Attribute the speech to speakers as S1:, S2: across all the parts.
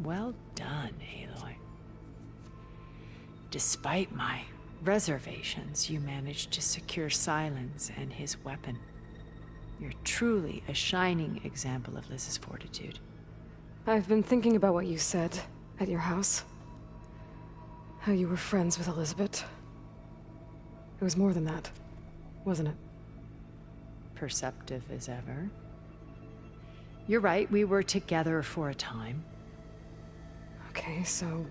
S1: Well done, Aloy. Despite my reservations, you managed to secure Silence and his weapon. You're truly a shining example of Liz's fortitude.
S2: I've been thinking about what you said at your house. How you were friends with Elizabeth. It was more than that, wasn't it?
S1: Perceptive as ever. You're right, we were together for a time.
S2: Okay, so...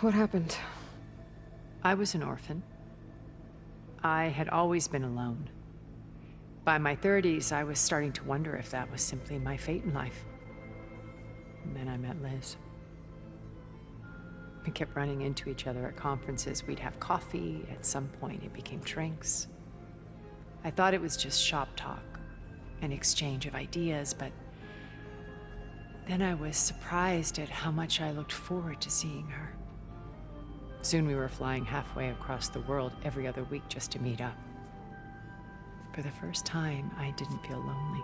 S2: what happened?
S1: I was an orphan. I had always been alone. By my 30s, I was starting to wonder if that was simply my fate in life. And then I met Liz. We kept running into each other at conferences. We'd have coffee. At some point, it became drinks. I thought it was just shop talk, an exchange of ideas, but then I was surprised at how much I looked forward to seeing her. Soon we were flying halfway across the world every other week just to meet up. For the first time, I didn't feel lonely.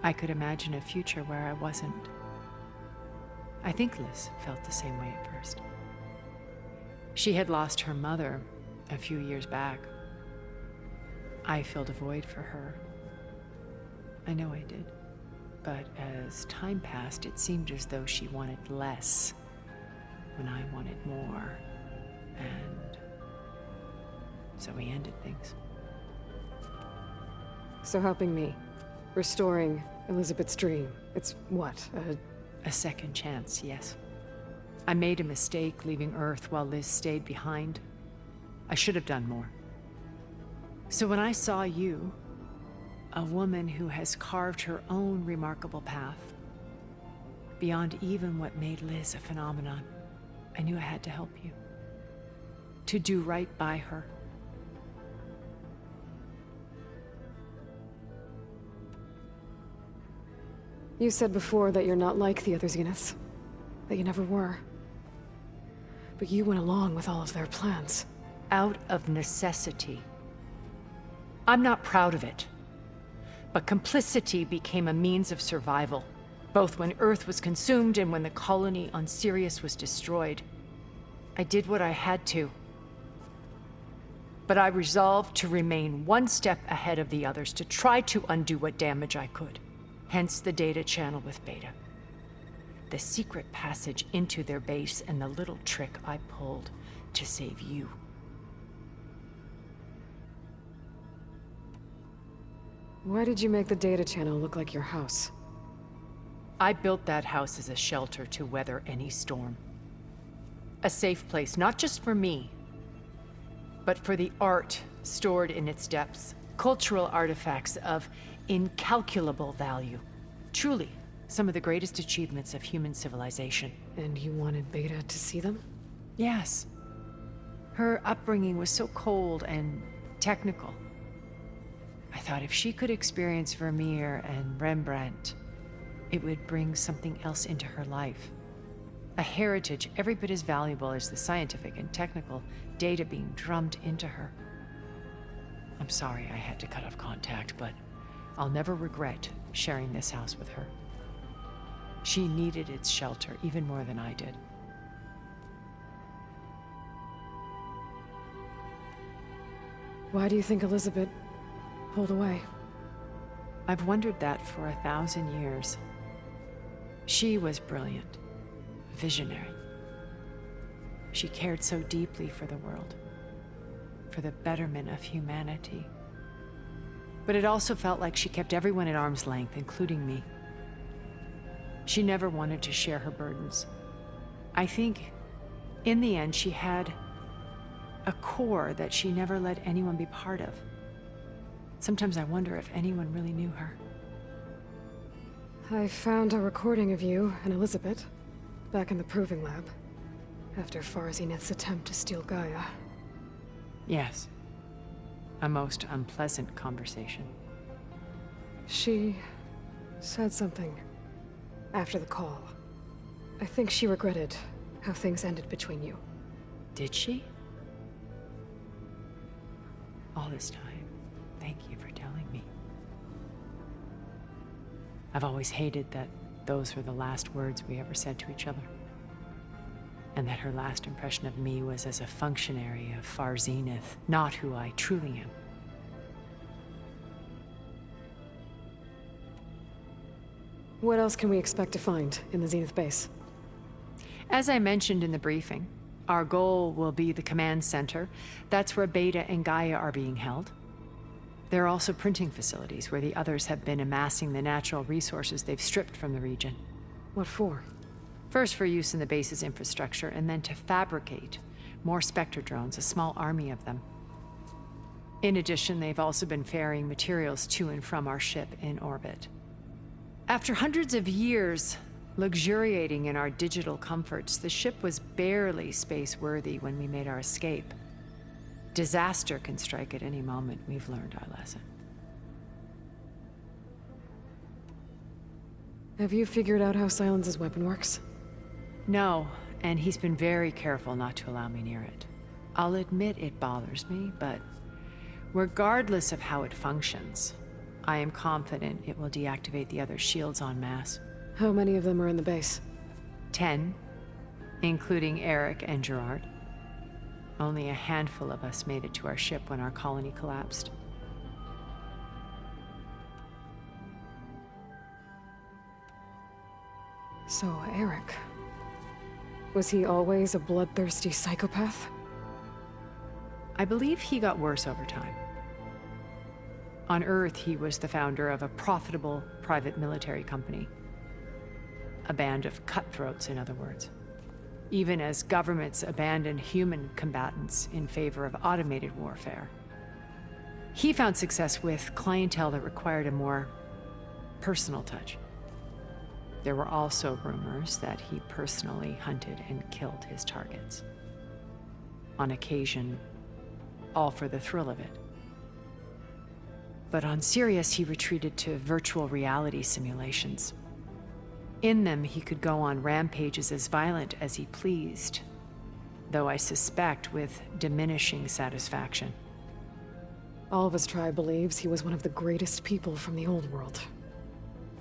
S1: I could imagine a future where I wasn't. I think Liz felt the same way at first. She had lost her mother a few years back. I filled a void for her. I know I did. But as time passed, it seemed as though she wanted less when I wanted more. And so we ended things.
S2: So helping me, restoring Elizabeth's dream, it's what,
S1: A second chance, yes. I made a mistake leaving Earth while Liz stayed behind. I should have done more. So when I saw you, a woman who has carved her own remarkable path, beyond even what made Liz a phenomenon, I knew I had to help you. To do right by her.
S2: You said before that you're not like the other Zeniths. That you never were. But you went along with all of their plans.
S1: Out of necessity. I'm not proud of it. But complicity became a means of survival, both when Earth was consumed and when the colony on Sirius was destroyed. I did what I had to. But I resolved to remain one step ahead of the others, to try to undo what damage I could. Hence the data channel with Beta. The secret passage into their base and the little trick I pulled to save you.
S2: Why did you make the data channel look like your house?
S1: I built that house as a shelter to weather any storm. A safe place, not just for me, but for the art stored in its depths. Cultural artifacts of incalculable value. Truly, some of the greatest achievements of human civilization.
S2: And you wanted Beta to see them?
S1: Yes. Her upbringing was so cold and technical. I thought if she could experience Vermeer and Rembrandt, it would bring something else into her life. A heritage every bit as valuable as the scientific and technical data being drummed into her. I'm sorry I had to cut off contact, but I'll never regret sharing this house with her. She needed its shelter even more than I did.
S2: Why do you think Elizabeth pulled away?
S1: I've wondered that for 1,000 years. She was brilliant, visionary. She cared so deeply for the world, for the betterment of humanity. But it also felt like she kept everyone at arm's length, including me. She never wanted to share her burdens. I think, in the end, she had a core that she never let anyone be part of. Sometimes I wonder if anyone really knew her.
S2: I found a recording of you and Elizabeth back in the proving lab after Farzineth's attempt to steal Gaia.
S1: Yes. A most unpleasant conversation.
S2: She said something after the call. I think she regretted how things ended between you.
S1: Did she? All this time, thank you for telling me. I've always hated that those were the last words we ever said to each other. And that her last impression of me was as a functionary of Far Zenith, not who I truly am.
S2: What else can we expect to find in the Zenith base?
S1: As I mentioned in the briefing, our goal will be the command center. That's where Beta and Gaia are being held. There are also printing facilities where the others have been amassing the natural resources they've stripped from the region.
S2: What for?
S1: First for use in the base's infrastructure, and then to fabricate more Spectre drones, a small army of them. In addition, they've also been ferrying materials to and from our ship in orbit. After hundreds of years luxuriating in our digital comforts, the ship was barely space-worthy when we made our escape. Disaster can strike at any moment. We've learned our lesson.
S2: Have you figured out how Silence's weapon works?
S1: No, and he's been very careful not to allow me near it. I'll admit it bothers me, but regardless of how it functions, I am confident it will deactivate the other shields en masse.
S2: How many of them are in the base?
S1: 10, including Eric and Gerard. Only a handful of us made it to our ship when our colony collapsed.
S2: So, Eric. Was he always a bloodthirsty psychopath?
S1: I believe he got worse over time. On Earth, he was the founder of a profitable private military company. A band of cutthroats, in other words. Even as governments abandoned human combatants in favor of automated warfare. He found success with clientele that required a more personal touch. There were also rumors that he personally hunted and killed his targets. On occasion, all for the thrill of it. But on Sirius, he retreated to virtual reality simulations. In them, he could go on rampages as violent as he pleased, though I suspect with diminishing satisfaction.
S2: All of his tribe believes he was one of the greatest people from the old world.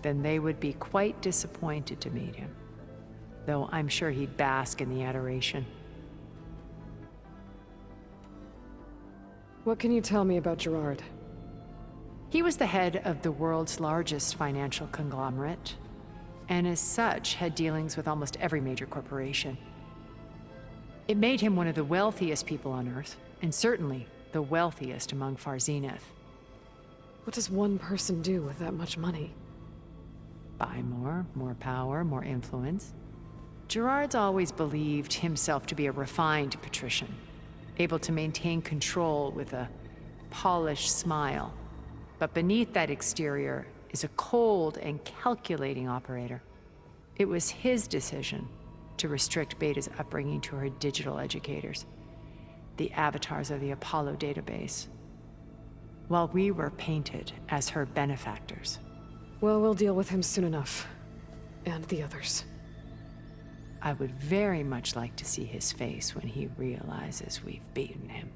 S1: Then they would be quite disappointed to meet him, though I'm sure he'd bask in the adoration.
S2: What can you tell me about Gerard?
S1: He was the head of the world's largest financial conglomerate, and as such had dealings with almost every major corporation. It made him one of the wealthiest people on Earth, and certainly the wealthiest among Far Zenith.
S2: What does one person do with that much money?
S1: Buy more power, more influence. Gerard's always believed himself to be a refined patrician, able to maintain control with a polished smile. But beneath that exterior is a cold and calculating operator. It was his decision to restrict Beta's upbringing to her digital educators, the avatars of the Apollo database, while we were painted as her benefactors.
S2: Well, we'll deal with him soon enough. And the others.
S1: I would very much like to see his face when he realizes we've beaten him.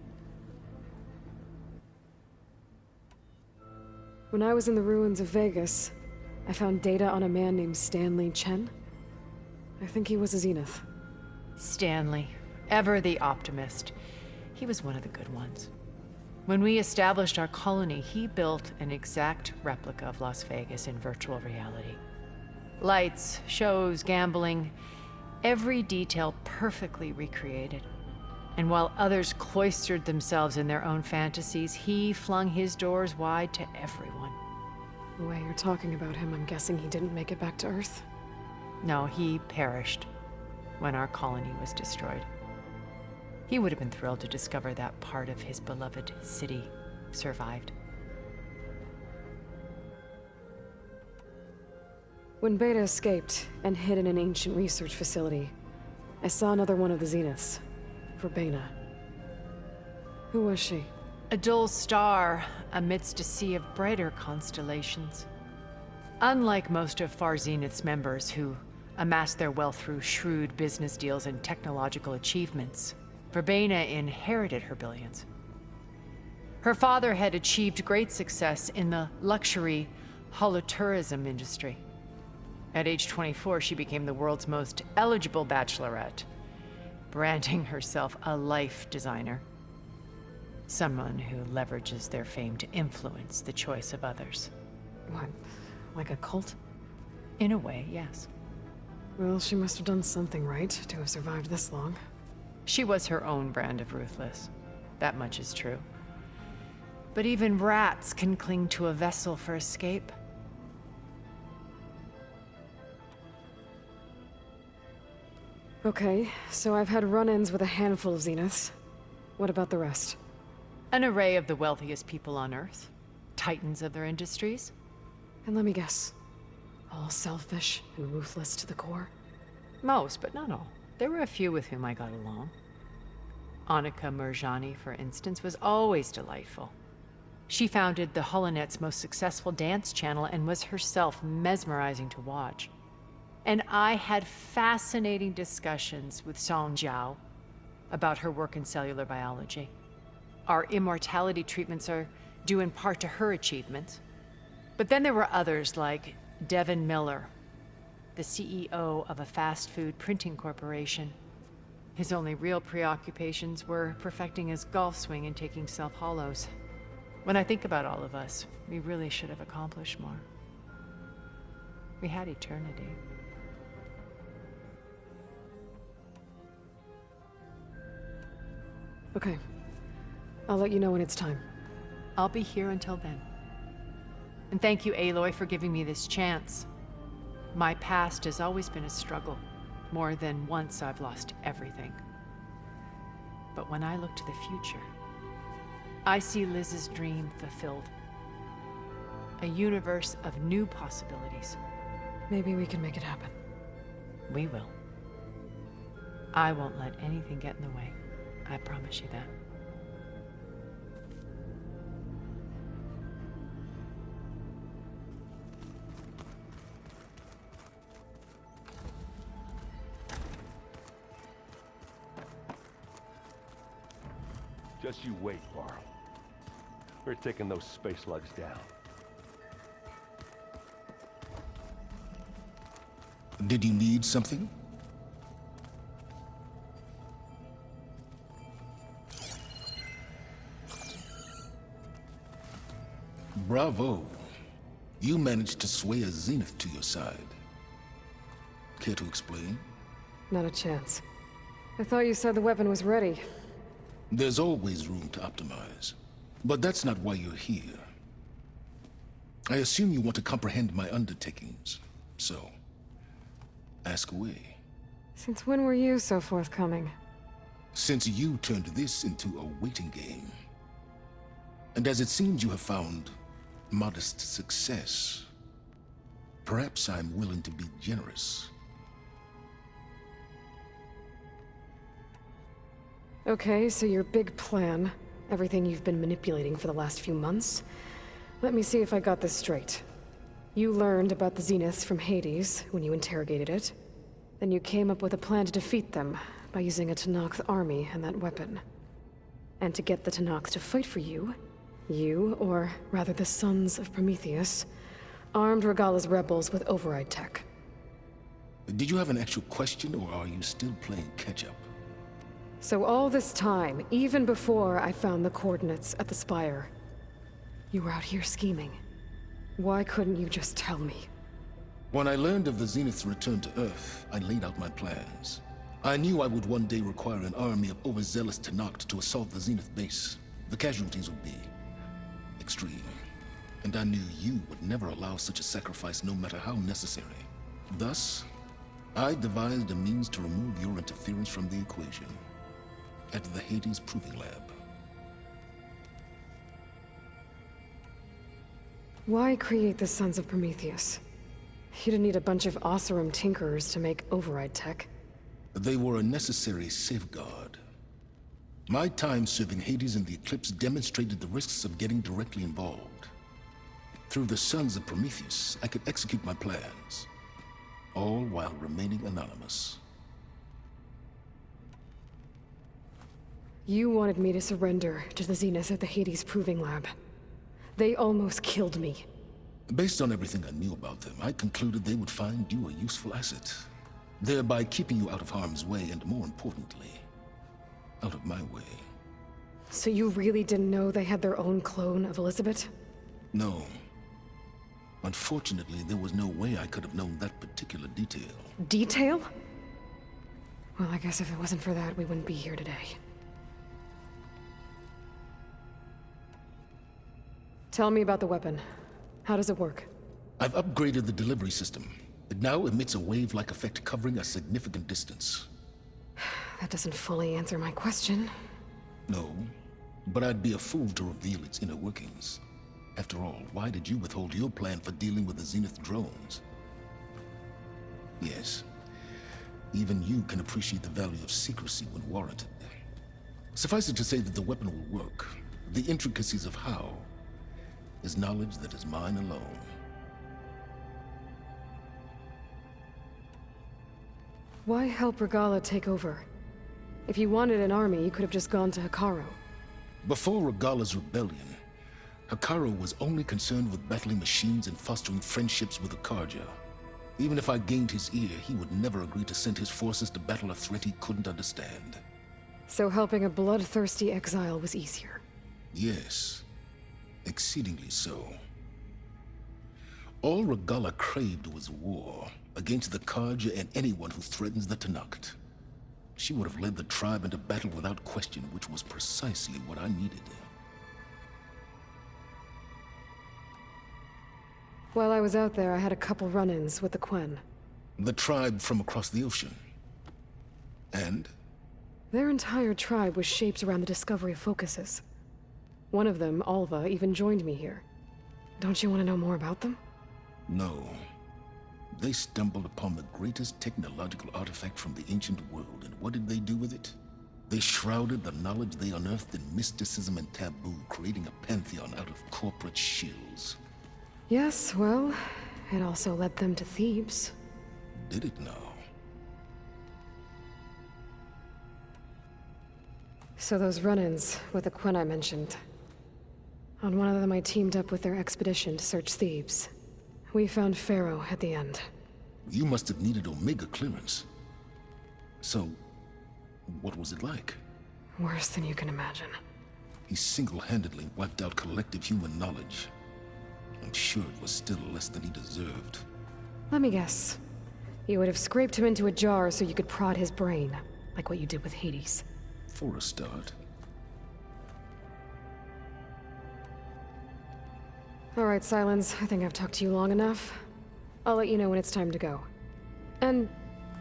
S2: When I was in the ruins of Vegas, I found data on a man named Stanley Chen. I think he was a Zenith.
S1: Stanley, ever the optimist. He was one of the good ones. When we established our colony, he built an exact replica of Las Vegas in virtual reality. Lights, shows, gambling, every detail perfectly recreated. And while others cloistered themselves in their own fantasies, he flung his doors wide to everyone.
S2: The way you're talking about him, I'm guessing he didn't make it back to Earth?
S1: No, he perished when our colony was destroyed. He would have been thrilled to discover that part of his beloved city survived.
S2: When Beta escaped and hid in an ancient research facility, I saw another one of the Zeniths. Verbena. Who was she?
S1: A dull star amidst a sea of brighter constellations. Unlike most of Far Zenith's members who amassed their wealth through shrewd business deals and technological achievements, Verbena inherited her billions. Her father had achieved great success in the luxury holotourism industry. At age 24, she became the world's most eligible bachelorette, branding herself a life designer. Someone who leverages their fame to influence the choice of others.
S2: What? Like a cult?
S1: In a way, yes.
S2: Well, she must have done something right to have survived this long.
S1: She was her own brand of ruthless. That much is true. But even rats can cling to a vessel for escape.
S2: Okay, so I've had run-ins with a handful of Zeniths. What about the rest?
S1: An array of the wealthiest people on Earth. Titans of their industries.
S2: And let me guess. All selfish and ruthless to the core?
S1: Most, but not all. There were a few with whom I got along. Annika Murjani, for instance, was always delightful. She founded the Holonet's most successful dance channel and was herself mesmerizing to watch. And I had fascinating discussions with Song Jiao about her work in cellular biology. Our immortality treatments are due in part to her achievements. But then there were others like Devin Miller, the CEO of a fast food printing corporation. His only real preoccupations were perfecting his golf swing and taking self-hollows. When I think about all of us, we really should have accomplished more. We had eternity.
S2: Okay. I'll let you know when it's time.
S1: I'll be here until then. And thank you, Aloy, for giving me this chance. My past has always been a struggle. More than once I've lost everything. But when I look to the future, I see Liz's dream fulfilled. A universe of new possibilities.
S2: Maybe we can make it happen.
S1: We will. I won't let anything get in the way. I promise you that.
S3: Just you wait, Varl. We're taking those space slugs down.
S4: Did you need something? Bravo. You managed to sway a Zenith to your side. Care to explain?
S2: Not a chance. I thought you said the weapon was ready.
S4: There's always room to optimize. But that's not why you're here. I assume you want to comprehend my undertakings. So, ask away.
S2: Since when were you so forthcoming?
S4: Since you turned this into a waiting game. And as it seems you have found modest success, perhaps I'm willing to be generous.
S2: Okay, so your big plan, everything you've been manipulating for the last few months. Let me see if I got this straight. You learned about the Zeniths from Hades when you interrogated it. Then you came up with a plan to defeat them by using a Tenakth army and that weapon. And to get the Tenakth to fight for you, or rather the Sons of Prometheus, armed Regala's rebels with override tech.
S4: Did you have an actual question, or are you still playing catch-up?
S2: So all this time, even before I found the coordinates at the Spire, you were out here scheming. Why couldn't you just tell me?
S4: When I learned of the Zenith's return to Earth, I laid out my plans. I knew I would one day require an army of overzealous Tenakth to assault the Zenith base. The casualties would be extreme. And I knew you would never allow such a sacrifice, no matter how necessary. Thus, I devised a means to remove your interference from the equation at the Hades Proving Lab.
S2: Why create the Sons of Prometheus? You didn't need a bunch of Oseram tinkerers to make override tech.
S4: They were a necessary safeguard. My time serving Hades in the Eclipse demonstrated the risks of getting directly involved. Through the Sons of Prometheus, I could execute my plans, all while remaining anonymous.
S2: You wanted me to surrender to the Zenith at the Hades Proving Lab. They almost killed me.
S4: Based on everything I knew about them, I concluded they would find you a useful asset, thereby keeping you out of harm's way and, more importantly, out of my way.
S2: So you really didn't know they had their own clone of Elizabeth?
S4: No. Unfortunately, there was no way I could have known that particular detail.
S2: Detail? Well, I guess if it wasn't for that, we wouldn't be here today. Tell me about the weapon. How does it work?
S4: I've upgraded the delivery system. It now emits a wave-like effect covering a significant distance.
S2: That doesn't fully answer my question.
S4: No, but I'd be a fool to reveal its inner workings. After all, why did you withhold your plan for dealing with the Zenith drones? Yes, even you can appreciate the value of secrecy when warranted. Suffice it to say that the weapon will work. The intricacies of how is knowledge that is mine alone.
S2: Why help Regala take over? If you wanted an army, you could have just gone to Hekarro.
S4: Before Regala's rebellion, Hekarro was only concerned with battling machines and fostering friendships with the Karja. Even if I gained his ear, he would never agree to send his forces to battle a threat he couldn't understand.
S2: So helping a bloodthirsty exile was easier.
S4: Yes, exceedingly so. All Regala craved was war against the Karja and anyone who threatens the Tenakth. She would have led the tribe into battle without question, which was precisely what I needed.
S2: While I was out there, I had a couple run-ins with the Quen.
S4: The tribe from across the ocean. And?
S2: Their entire tribe was shaped around the discovery of focuses. One of them, Alva, even joined me here. Don't you want to know more about them?
S4: No. They stumbled upon the greatest technological artifact from the ancient world, and what did they do with it? They shrouded the knowledge they unearthed in mysticism and taboo, creating a pantheon out of corporate shills.
S2: Yes, well, it also led them to Thebes.
S4: Did it now?
S2: So those run-ins with the Quen I mentioned. On one of them I teamed up with their expedition to search Thebes. We found Pharaoh at the end.
S4: You must have needed Omega clearance. So, what was it like?
S2: Worse than you can imagine.
S4: He single-handedly wiped out collective human knowledge. I'm sure it was still less than he deserved.
S2: Let me guess. You would have scraped him into a jar so you could prod his brain, like what you did with Hades.
S4: For a start.
S2: All right, Silence. I think I've talked to you long enough. I'll let you know when it's time to go. And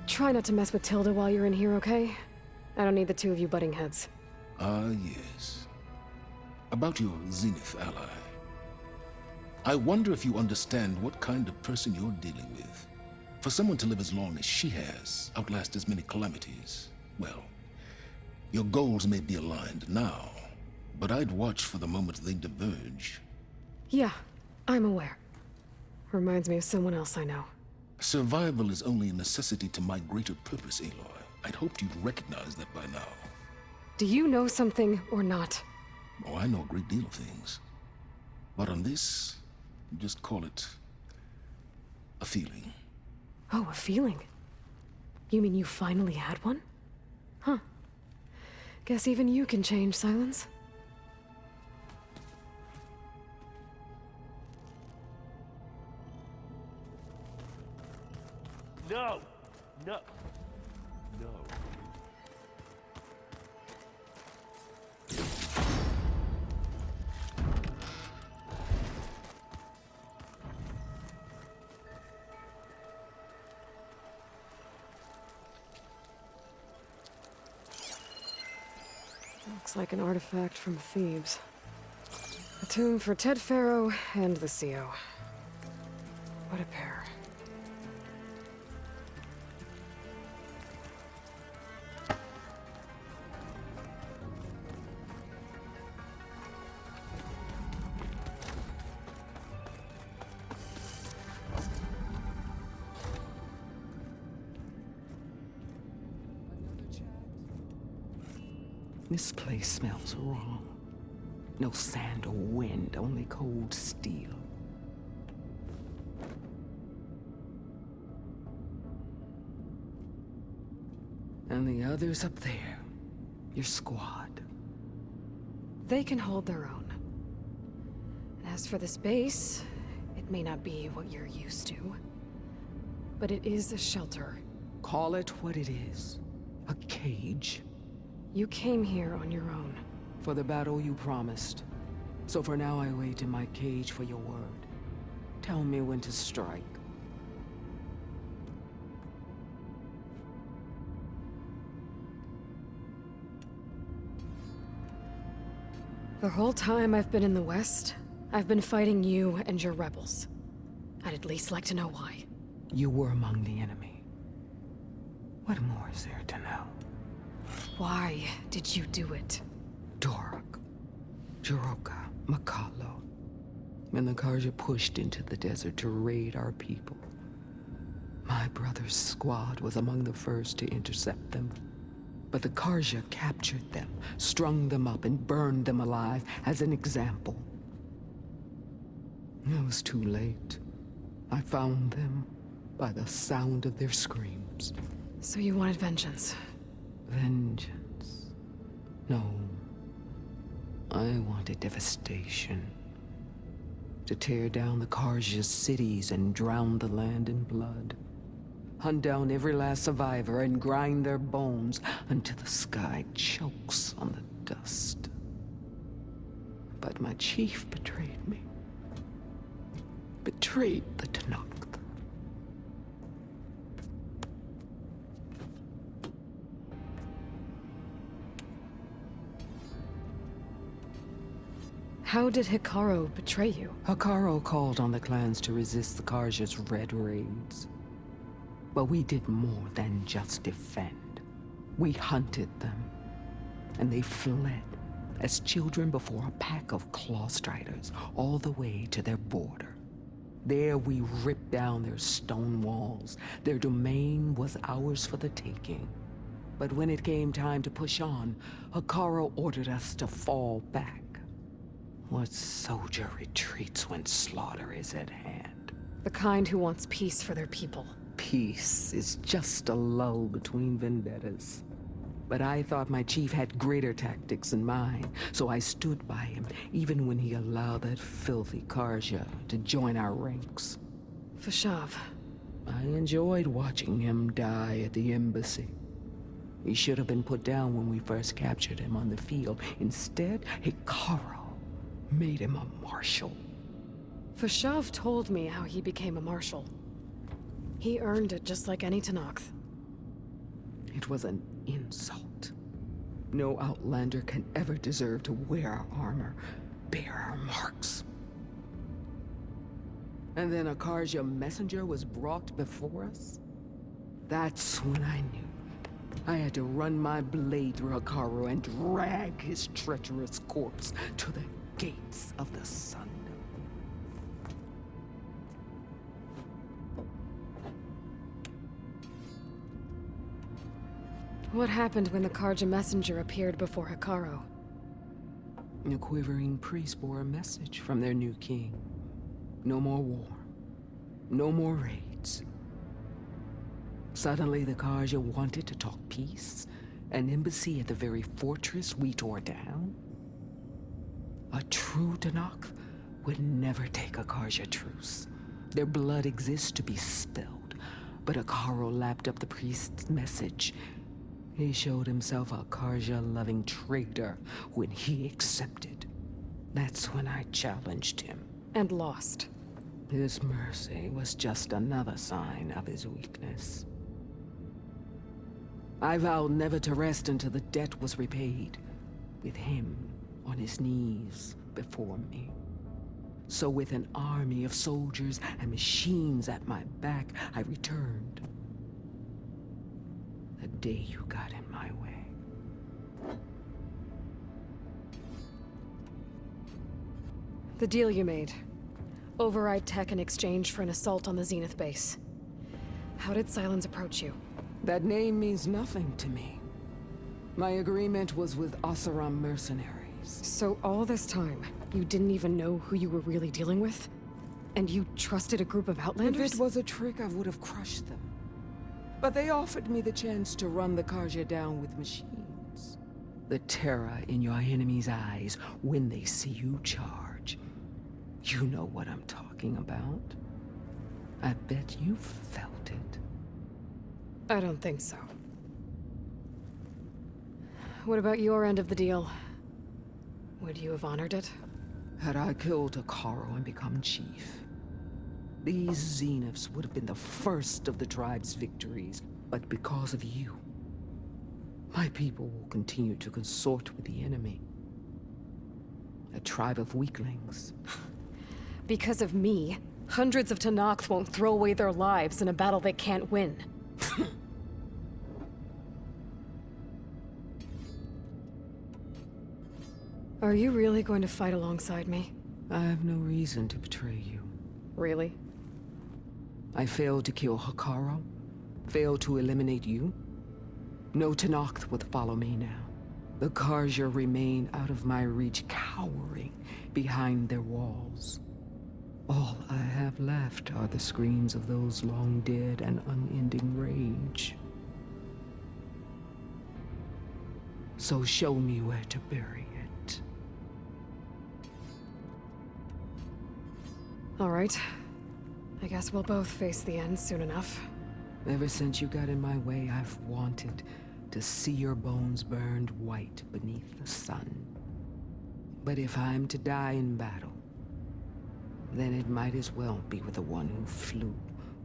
S2: try not to mess with Tilda while you're in here, okay? I don't need the two of you butting heads.
S4: Ah, yes. About your Zenith ally. I wonder if you understand what kind of person you're dealing with. For someone to live as long as she has, outlast as many calamities, well, your goals may be aligned now, but I'd watch for the moment they diverge.
S2: Yeah, I'm aware. Reminds me of someone else I know.
S4: Survival is only a necessity to my greater purpose, Aloy. I'd hoped you'd recognize that by now.
S2: Do you know something or not?
S4: Oh, I know a great deal of things. But on this, just call it a feeling.
S2: Oh, a feeling? You mean you finally had one? Huh. Guess even you can change, Silence.
S3: No! No! No.
S2: Looks like an artifact from Thebes. A tomb for Ted Pharaoh and the CO. What a pair.
S5: This place smells wrong. No sand or wind, only cold steel. And the others up there, your squad.
S2: They can hold their own. And as for this base, it may not be what you're used to, but it is a shelter.
S5: Call it what it is. A cage.
S2: You came here on your own.
S5: For the battle you promised. So for now I wait in my cage for your word. Tell me when to strike.
S2: The whole time I've been in the West, I've been fighting you and your rebels. I'd at least like to know why.
S5: You were among the enemy. What more is there to know?
S2: Why did you do it?
S5: Dork, Jiroka, Makalo, and the Karja pushed into the desert to raid our people. My brother's squad was among the first to intercept them. But the Karja captured them, strung them up, and burned them alive as an example. It was too late. I found them by the sound of their screams.
S2: So you wanted vengeance?
S5: Vengeance? No. I wanted devastation. To tear down the Karja's cities and drown the land in blood. Hunt down every last survivor and grind their bones until the sky chokes on the dust. But my chief betrayed me. Betrayed the Tenakth.
S2: How did Hikaru betray you?
S5: Hikaru called on the clans to resist the Karja's red raids. But we did more than just defend. We hunted them, and they fled as children before a pack of claw striders all the way to their border. There we ripped down their stone walls. Their domain was ours for the taking. But when it came time to push on, Hikaru ordered us to fall back. What soldier retreats when slaughter is at hand?
S2: The kind who wants peace for their people.
S5: Peace is just a lull between vendettas. But I thought my chief had greater tactics in mind, so I stood by him, even when he allowed that filthy Karja to join our ranks.
S2: Fashav.
S5: I enjoyed watching him die at the embassy. He should have been put down when we first captured him on the field. Instead, Hikaru made him a marshal.
S2: Fashav told me how he became a marshal. He earned it just like any Tenakth.
S5: It was an insult. No outlander can ever deserve to wear our armor, bear our marks. And then a Karja messenger was brought before us? That's when I knew. I had to run my blade through Hikaru and drag his treacherous corpse to the gates of the sun.
S2: What happened when the Karja messenger appeared before Hikaru?
S5: A quivering priest bore a message from their new king. No more war. No more raids. Suddenly the Karja wanted to talk peace. An embassy at the very fortress we tore down? A true Tenakth would never take a Karja truce. Their blood exists to be spilled. But Hikaru lapped up the priest's message. He showed himself a Karja-loving traitor when he accepted. That's when I challenged him.
S2: And lost.
S5: His mercy was just another sign of his weakness. I vowed never to rest until the debt was repaid, with him on his knees before me. So with an army of soldiers and machines at my back, I returned. The day you got in my way.
S2: The deal you made. Override tech in exchange for an assault on the Zenith base. How did Silence approach you?
S5: That name means nothing to me. My agreement was with Oseram mercenaries.
S2: So all this time, you didn't even know who you were really dealing with? And you trusted a group of Outlanders?
S5: If it was a trick, I would have crushed them. But they offered me the chance to run the Karja down with machines. The terror in your enemy's eyes when they see you charge. You know what I'm talking about. I bet you felt it.
S2: I don't think so. What about your end of the deal? Would you have honored it?
S5: Had I killed Hekarro and become chief, these Zeniths would have been the first of the tribe's victories. But because of you, my people will continue to consort with the enemy. A tribe of weaklings.
S2: Because of me, hundreds of Tenakth won't throw away their lives in a battle they can't win. Are you really going to fight alongside me?
S5: I have no reason to betray you.
S2: Really?
S5: I failed to kill Hekarro, failed to eliminate you. No Tenakth would follow me now. The Karja remain out of my reach, cowering behind their walls. All I have left are the screams of those long dead and unending rage. So show me where to bury it.
S2: All right. I guess we'll both face the end soon enough.
S5: Ever since you got in my way, I've wanted to see your bones burned white beneath the sun. But if I'm to die in battle, then it might as well be with the one who flew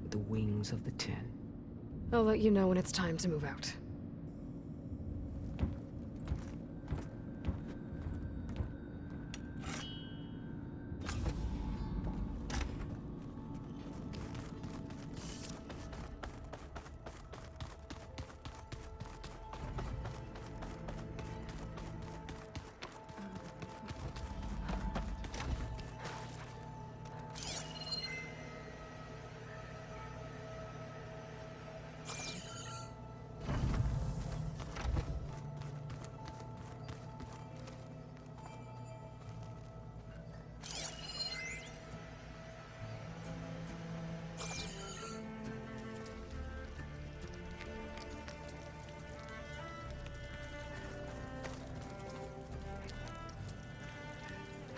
S5: with the wings of the Ten.
S2: I'll let you know when it's time to move out.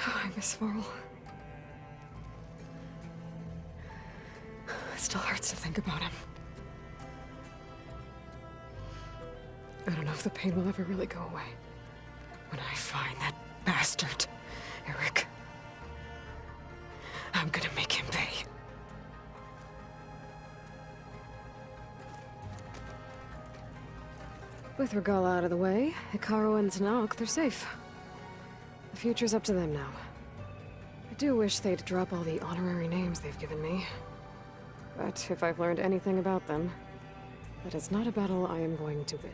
S2: I miss Varl. It still hurts to think about him. I don't know if the pain will ever really go away. When I find that bastard, Eric, I'm gonna make him pay. With Regala out of the way, Hekarro and Tenakth are safe. The future's up to them now. I do wish they'd drop all the honorary names they've given me. But if I've learned anything about them, that is not a battle I am going to win.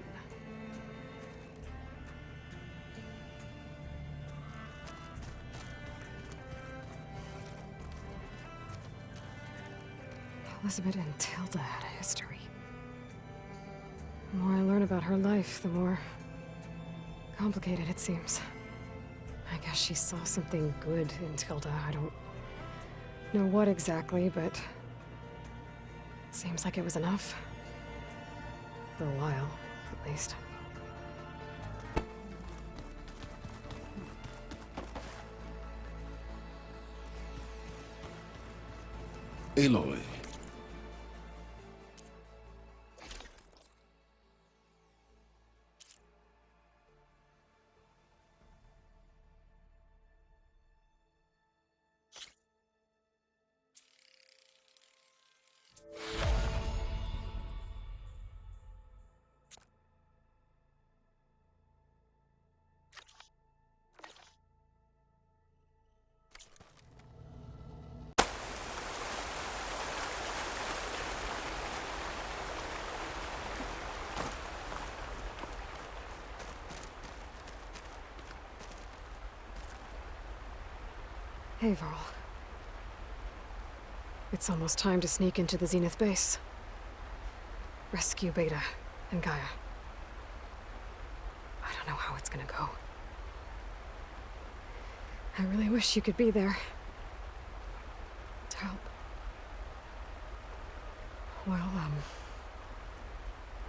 S2: Elizabeth and Tilda had a history. The more I learn about her life, the more complicated it seems. I guess she saw something good in Tilda. I don't know what exactly, but seems like it was enough. For a while, at least.
S4: Aloy.
S2: Hey, Varl. It's almost time to sneak into the Zenith base. Rescue Beta and Gaia. I don't know how it's gonna go. I really wish you could be there. To help. Well,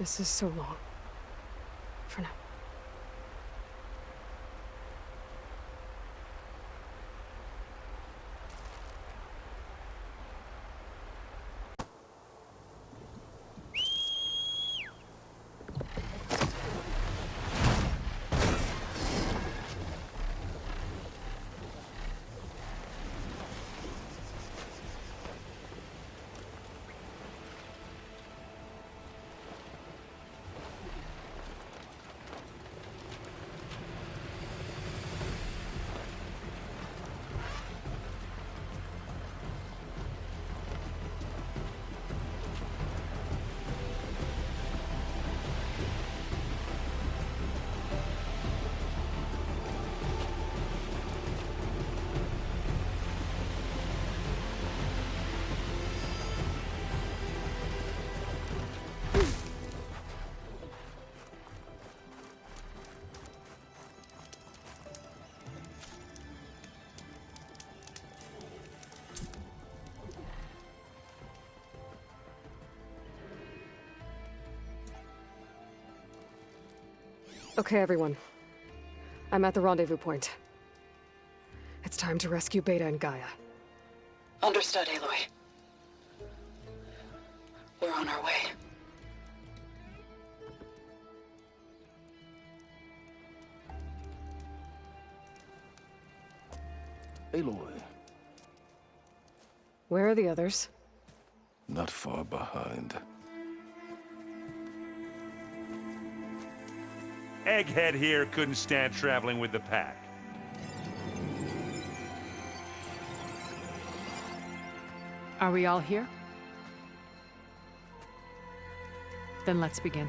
S2: This is so long. For now. Okay, everyone. I'm at the rendezvous point. It's time to rescue Beta and Gaia.
S6: Understood, Aloy. We're on our way.
S4: Aloy,
S2: Where are the others?
S4: not far behind.
S7: Egghead here couldn't stand traveling with the pack.
S1: Are we all here? Then let's begin.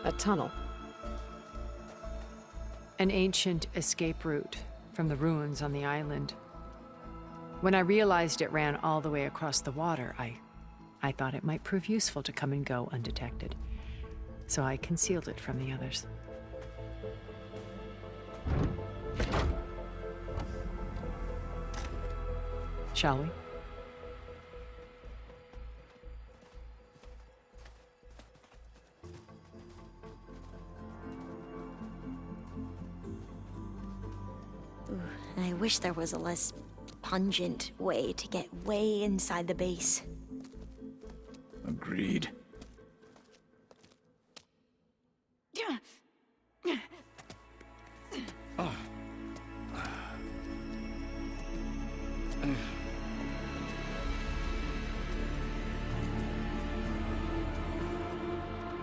S2: A tunnel.
S1: An ancient escape route from the ruins on the island. When I realized it ran all the way across the water, I thought it might prove useful to come and go undetected. So I concealed it from the others. Shall we?
S8: I wish there was a less pungent way to get way inside the base.
S9: Agreed.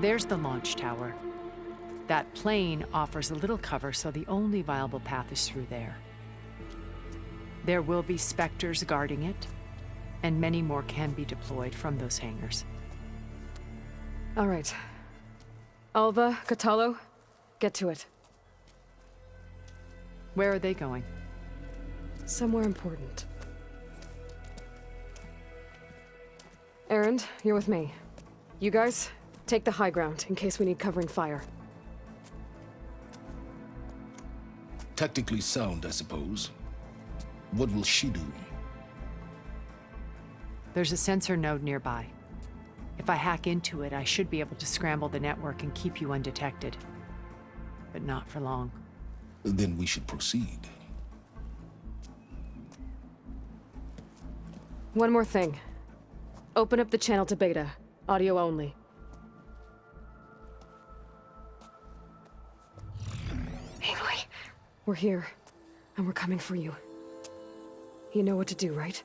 S1: There's the launch tower. That plane offers a little cover, so the only viable path is through there. There will be Spectres guarding it, and many more can be deployed from those hangars.
S2: All right. Alva, Catalo, get to it.
S1: Where are they going?
S2: Somewhere important. Erend, you're with me. You guys, take the high ground in case we need covering fire.
S4: Tactically sound, I suppose. What will she do?
S1: There's a sensor node nearby. If I hack into it, I should be able to scramble the network and keep you undetected. But not for long.
S4: Then we should proceed.
S2: One more thing. Open up the channel to Beta. Audio only.
S8: Aloy,
S2: We're here, and we're coming for you. You know what to do, right?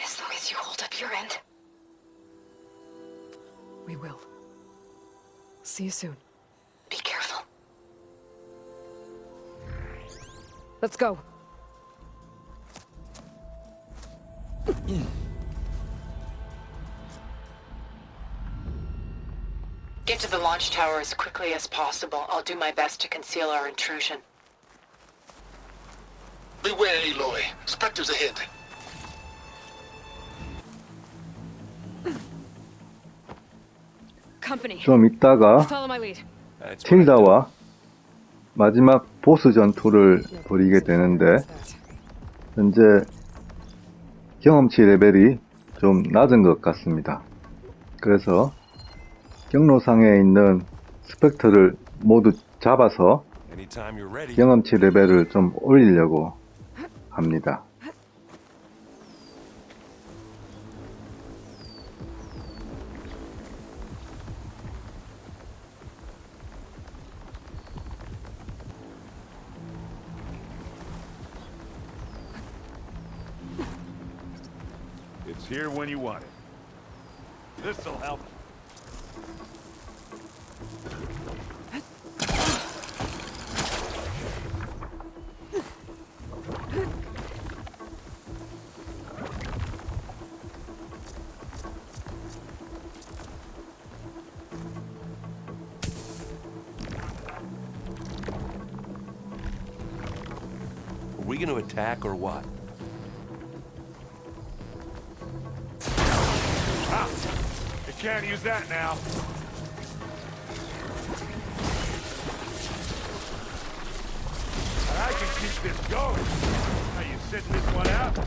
S8: as long as you hold up your end.
S2: We will. See you soon.
S8: Be careful.
S2: Let's go.
S6: Get to the launch tower as quickly as possible. I'll do my best to conceal our intrusion.
S4: Beware, Aloy. Spectres ahead.
S2: Company.
S10: 좀 있다가
S2: Follow my lead.
S7: That's what I
S10: 틸다와
S9: 마지막 보스 전투를 벌이게 되는데 현재 경험치 레벨이 좀 낮은 것 같습니다. 그래서 경로상에 있는 스펙터를 모두 잡아서
S3: Anytime you're ready.
S9: 경험치 레벨을 좀 올리려고 합니다.
S7: It's here when you want it. This'll help.
S3: Are we gonna attack or what?
S7: Ah! You can't use that now. I can keep this going. Are you sitting this one out?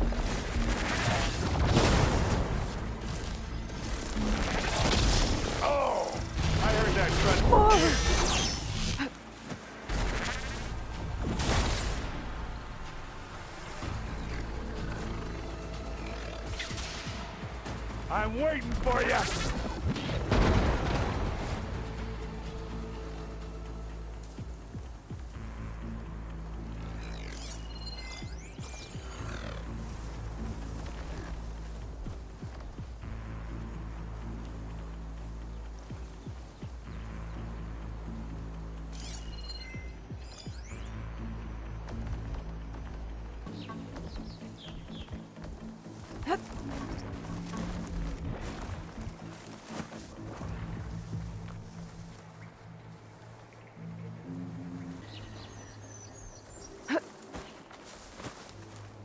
S7: Oh! I heard that crunch. I'm waiting for you!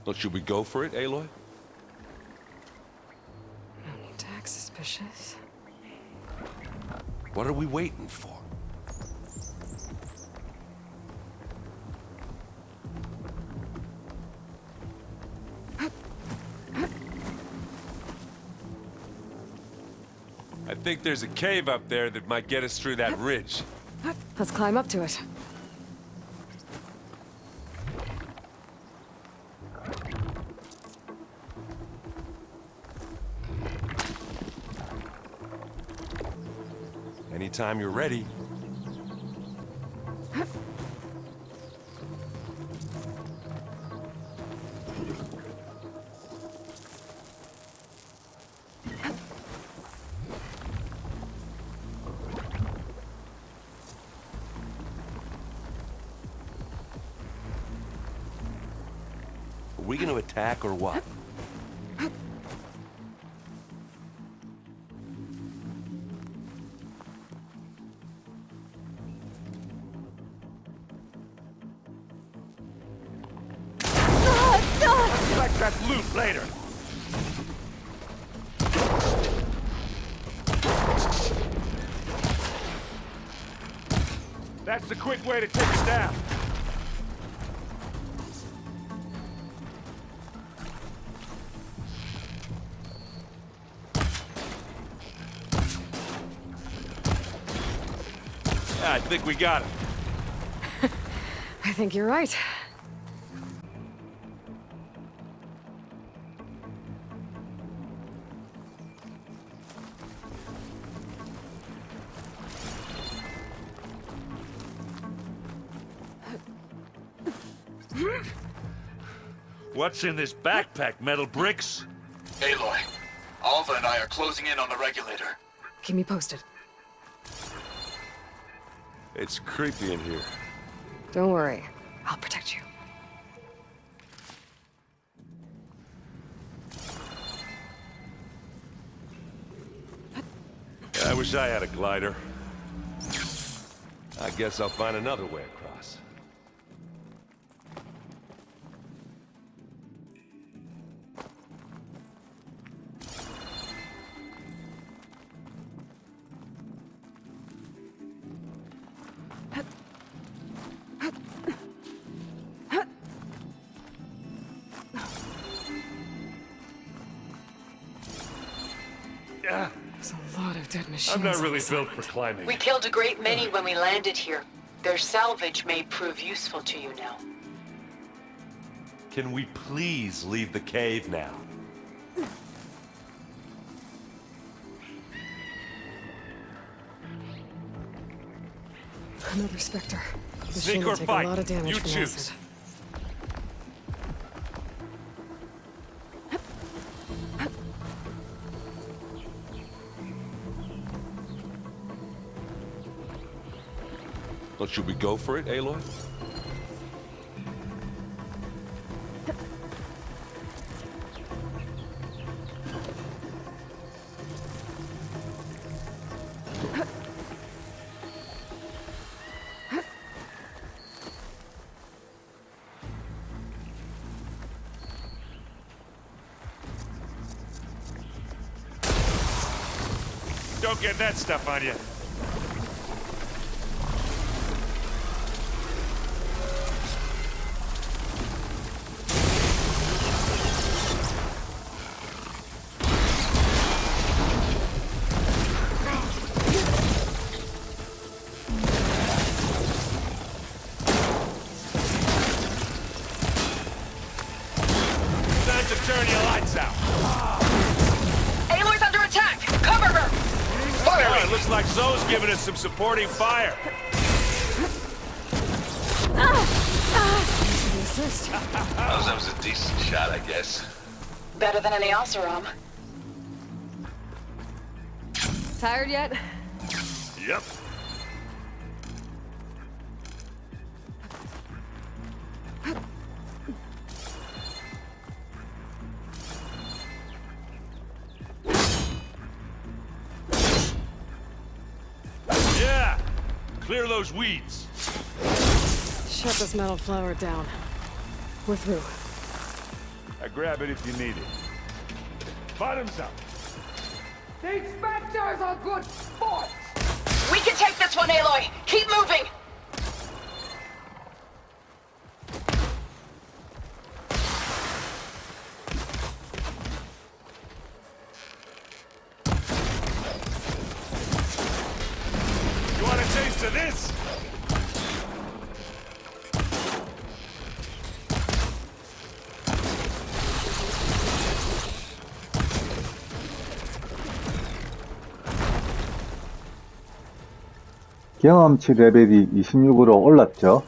S3: Well, should we go for it, Aloy?
S2: No need to act suspicious.
S3: What are we waiting for?
S7: I think there's a cave up there that might get us through that ridge.
S2: Let's climb up to it.
S3: Anytime you're ready. Are we gonna attack or what?
S7: Collect that loot later. That's the quick way to take it down. I think we got it.
S2: I think you're right.
S7: What's in this backpack, metal bricks?
S10: Aloy, Alva and I are closing in on the regulator.
S2: Keep me posted.
S3: It's creepy in here.
S2: Don't worry. I'll protect you.
S3: I wish I had a glider. I guess I'll find another way across.
S2: There's a lot of dead machines.
S7: I'm not really
S2: on
S7: built
S2: this
S7: for climbing.
S6: We killed a great many when we landed here. Their salvage may prove useful to you now.
S7: Can we please leave the cave now?
S2: island. Another Spectre. This
S7: Sink
S2: machine will
S7: or
S2: take
S7: fight.
S2: a lot of damage
S7: You
S2: from
S7: choose.
S2: acid.
S3: Well, should we go for it, Aloy?
S7: Don't get that stuff on you. Time to turn your lights out.
S6: Aloy's under attack! Cover her!
S7: Fire! It looks like Zoe's giving us some supporting fire.
S2: The assist.
S10: That was a decent shot, I guess.
S6: Better than any Oseram.
S2: Tired yet?
S7: Yep. Yeah! Clear those weeds.
S2: Shut this metal flower down. We're through.
S7: I grab it if you need it. Bottoms up.
S5: These Spectres are good sports!
S6: We can take this one, Aloy! Keep moving!
S7: You want a taste of this?
S9: 경험치 레벨이 26으로 올랐죠.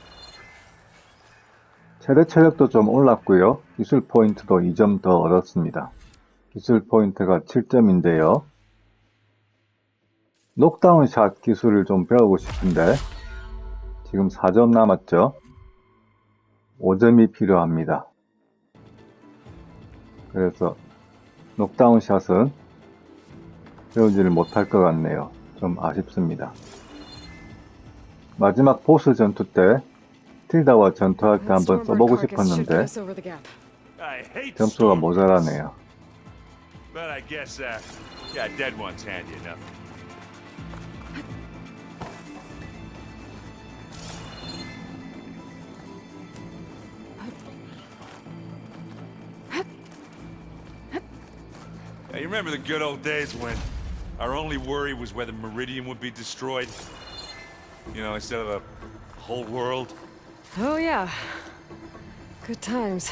S9: 최대 체력도 좀 올랐고요. 기술 포인트도 2점 더 얻었습니다. 기술 포인트가 7점인데요. 녹다운 샷 기술을 좀 배우고 싶은데 지금 4점 남았죠. 5점이 필요합니다. 그래서 녹다운 샷은 배우지를 못할 것 같네요. 좀 아쉽습니다. 마지막 보스 전투 때 틸다와 전투할 때 한번 써보고 싶었는데
S7: I hate
S9: 점수가
S7: storm.
S9: 모자라네요.
S7: But I guess, yeah, dead one's handy enough. Yeah, you remember the good old days when our only worry was whether Meridian would be destroyed? You know, instead of a whole world?
S2: Oh yeah. Good times.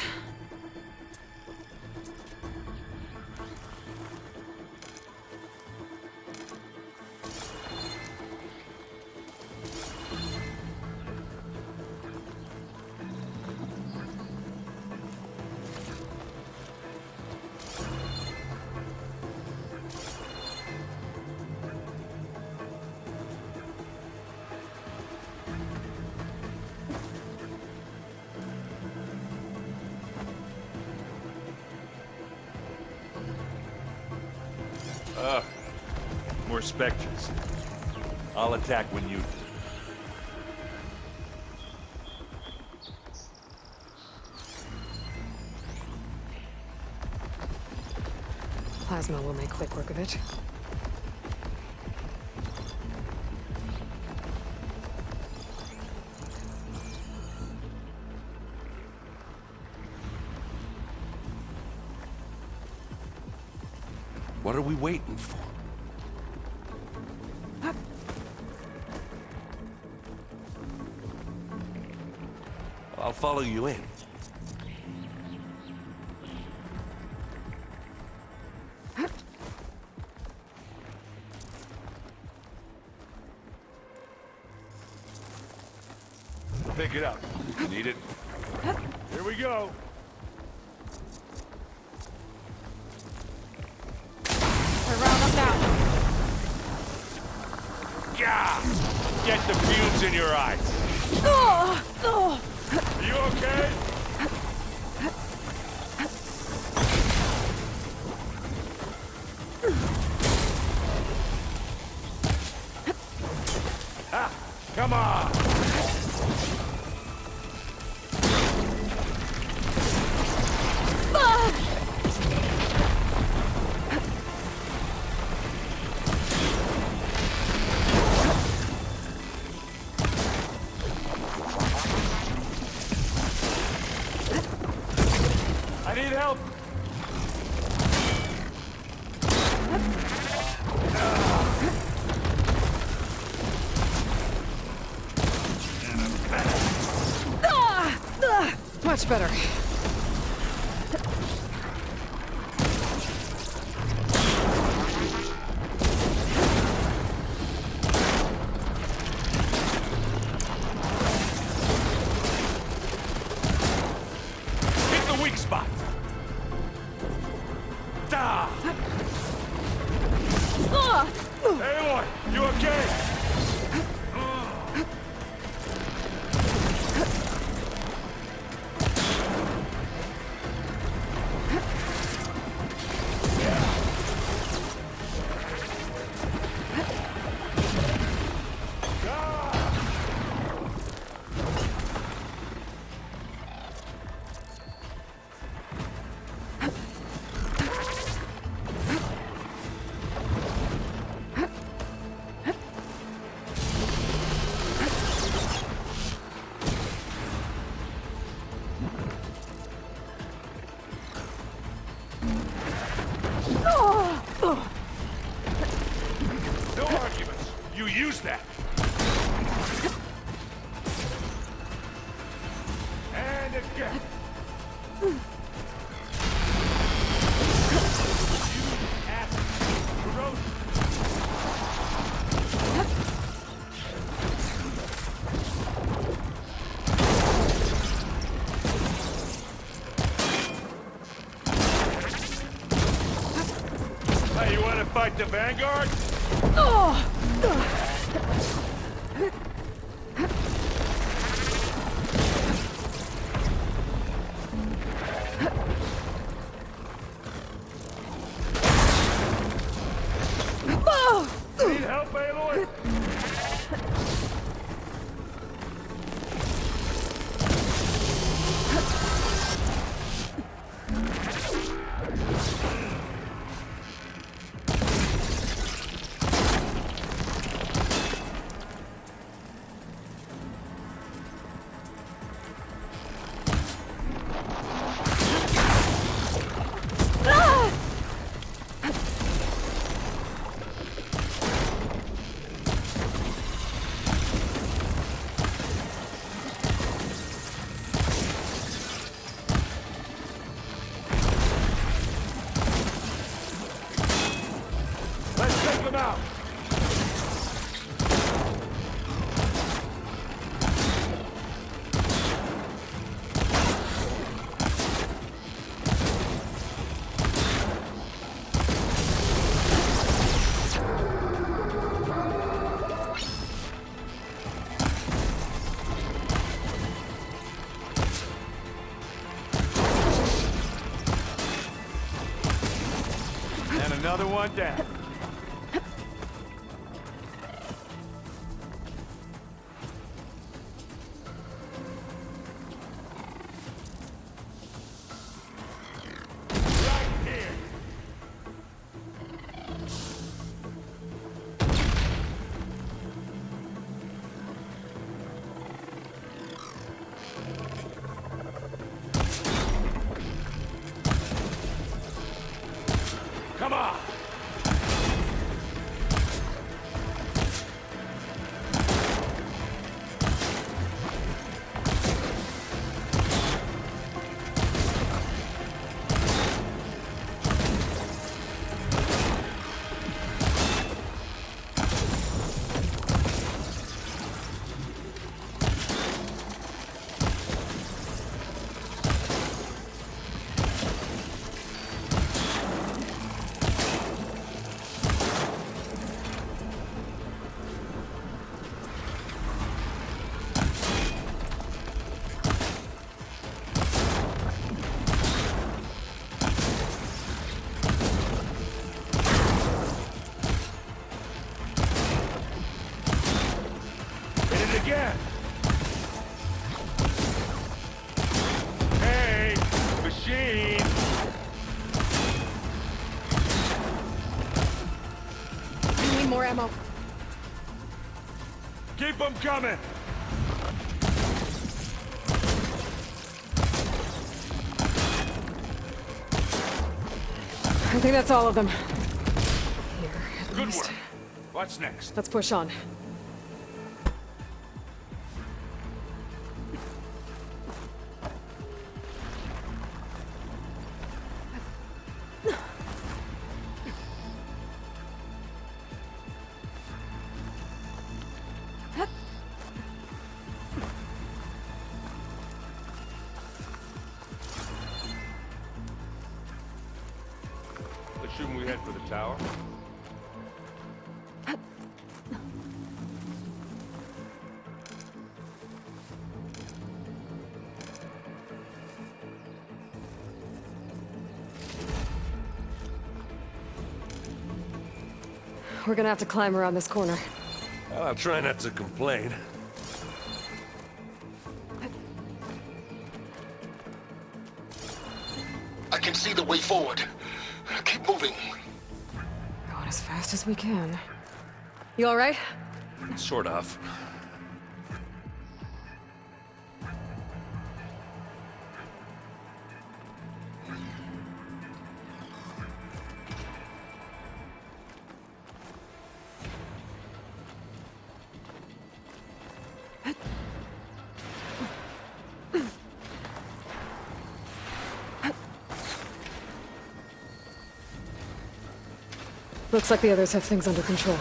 S7: More specters. I'll attack when you...
S2: Plasma will make quick work of it.
S3: What are we waiting for?
S7: I'll follow you in. Pick it up. Need it? Here we go.
S2: We're round up now.
S7: Gah! Get the fumes in your eyes. Are you okay? Ha! Come on! I need help!
S2: Much better.
S7: Hit the weak spot! Da! Aloy, you okay? No arguments. You use that. And again. You ass. Corrosive. Hey, you want to fight the Vanguard? Need help, Aloy? Let's take them out. And another one down. Right here. Come on.
S3: it again! Hey! Machine!
S2: We need more ammo.
S3: Keep them coming!
S2: I think that's all of them. Here, at
S3: Good
S2: least.
S3: work. What's next?
S2: Let's push on.
S3: Shouldn't we head for the tower?
S2: We're gonna have to climb around this corner.
S3: Well, I'll try not to complain.
S4: I can see the way forward. Keep moving.
S2: Going as fast as we can. You all right?
S3: Sort of.
S2: Looks like the others have things under control.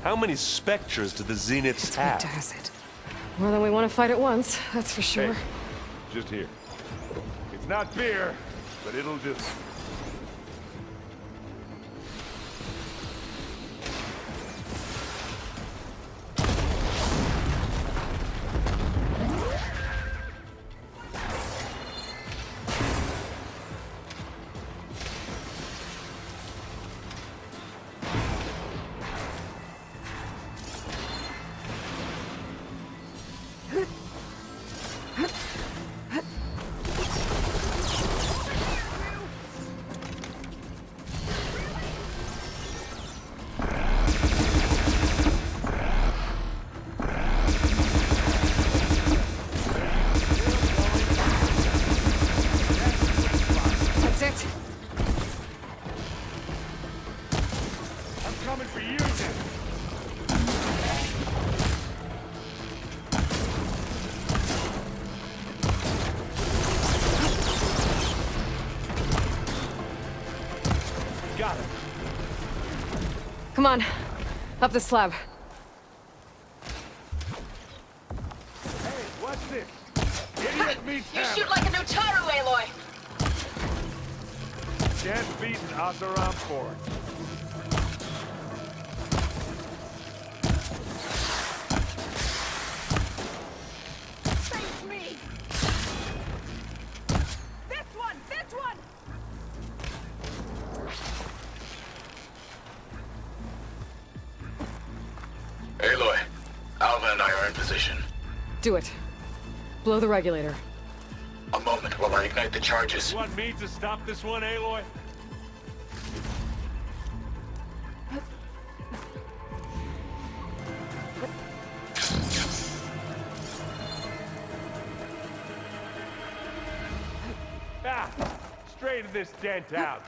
S3: How many specters do the Zeniths
S2: It's
S3: have?
S2: fantastic. More than we want to fight at once, that's for sure.
S3: Hey, just here. It's not beer, but it'll just...
S2: That's it.
S3: I'm coming for you now. Got it.
S2: Come on. Up the slab.
S3: Hey, what's this? Idiot meets
S6: You
S3: hammer.
S6: shoot like a Notaru, Aloy!
S3: Can't beat an Asaram Ford.
S6: Save me! This one! This one!
S10: Aloy, Alva and I are in position.
S2: Do it. Blow the regulator.
S10: A moment while I ignite the charges.
S3: You want me to stop this one, Aloy? Ah! Straighten this dent out.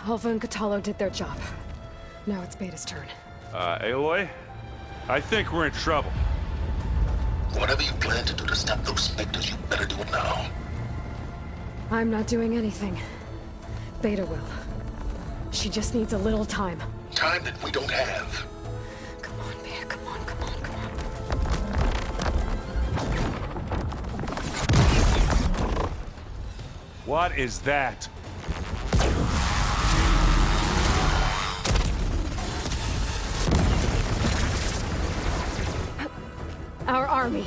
S2: Alva and Katalo did their job. Now it's Beta's turn.
S3: Aloy? I think we're in trouble.
S4: Whatever you plan to do to stop those specters, you better do it now.
S2: I'm not doing anything. Beta will. She just needs a little time.
S4: Time that we don't have.
S2: Come on, Beta, come on, come on, come on.
S3: What is that?
S2: Our army.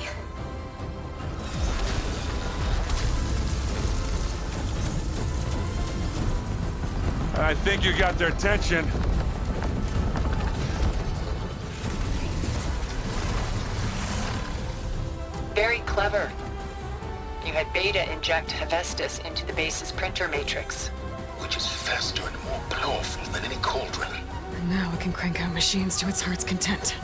S7: I think you got their attention.
S6: Very clever. You had Beta inject Hephaestus into the base's printer matrix.
S4: Which is faster and more powerful than any cauldron.
S2: And now it can crank out machines to its heart's content.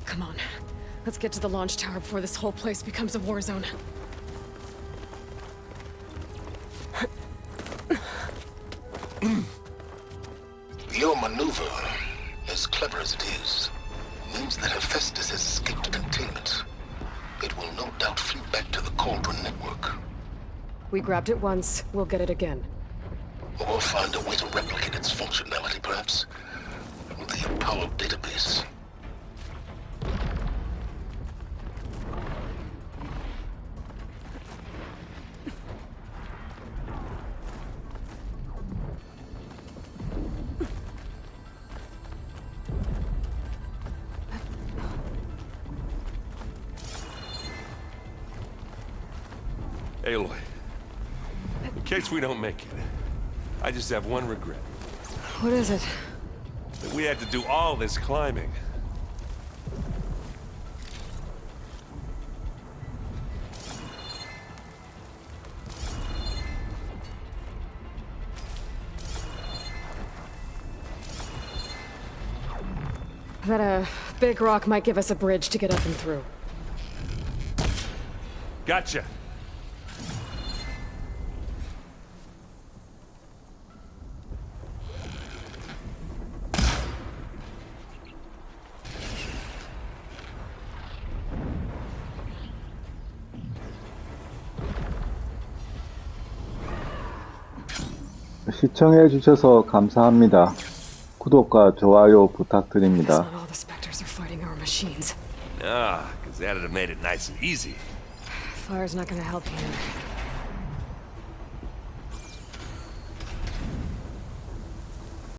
S2: Come on. Let's get to the launch tower before this whole place becomes a war zone.
S4: Your maneuver, as clever as it is, means that Hephaestus has escaped containment. It will no doubt flee back to the Cauldron network.
S2: We grabbed it once, we'll get it again.
S4: Or find a way to replicate its functionality, perhaps, with the Apollo database.
S3: Aloy, in case we don't make it, I just have one regret.
S2: What is it?
S3: That we had to do all this climbing.
S2: That big rock might give us a bridge to get up and through.
S3: Gotcha.
S9: 시청해 주셔서 감사합니다. 구독과 좋아요 부탁드립니다.
S2: Not all the specters are fighting our machines.
S3: Ah, because that'd have made it nice and easy.
S2: Fire's not gonna help here.